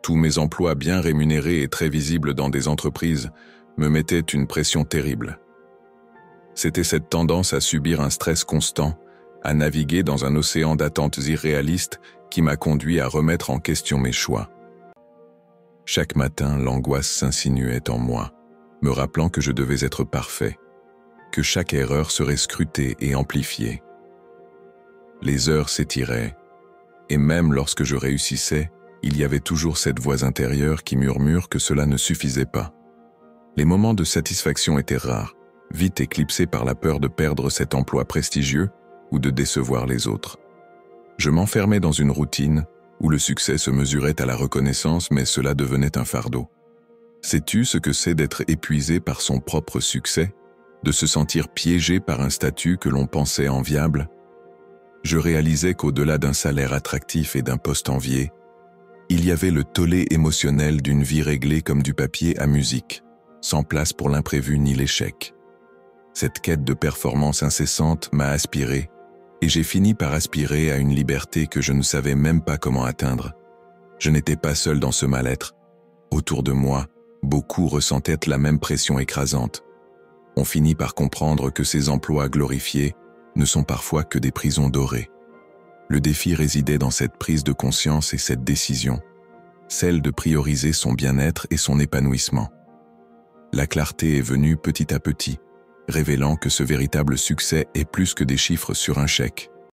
Tous mes emplois bien rémunérés et très visibles dans des entreprises me mettaient une pression terrible. C'était cette tendance à subir un stress constant, à naviguer dans un océan d'attentes irréalistes qui m'a conduit à remettre en question mes choix. Chaque matin, l'angoisse s'insinuait en moi, me rappelant que je devais être parfait, que chaque erreur serait scrutée et amplifiée. Les heures s'étiraient, et même lorsque je réussissais, il y avait toujours cette voix intérieure qui murmure que cela ne suffisait pas. Les moments de satisfaction étaient rares, vite éclipsés par la peur de perdre cet emploi prestigieux ou de décevoir les autres. Je m'enfermais dans une routine où le succès se mesurait à la reconnaissance, mais cela devenait un fardeau. Sais-tu ce que c'est d'être épuisé par son propre succès, de se sentir piégé par un statut que l'on pensait enviable? Je réalisais qu'au-delà d'un salaire attractif et d'un poste envié, il y avait le tollé émotionnel d'une vie réglée comme du papier à musique, sans place pour l'imprévu ni l'échec. Cette quête de performance incessante m'a aspiré, et j'ai fini par aspirer à une liberté que je ne savais même pas comment atteindre. Je n'étais pas seul dans ce mal-être. Autour de moi, beaucoup ressentaient la même pression écrasante. On finit par comprendre que ces emplois glorifiés ne sont parfois que des prisons dorées. Le défi résidait dans cette prise de conscience et cette décision, celle de prioriser son bien-être et son épanouissement. La clarté est venue petit à petit, révélant que ce véritable succès est plus que des chiffres sur un chèque.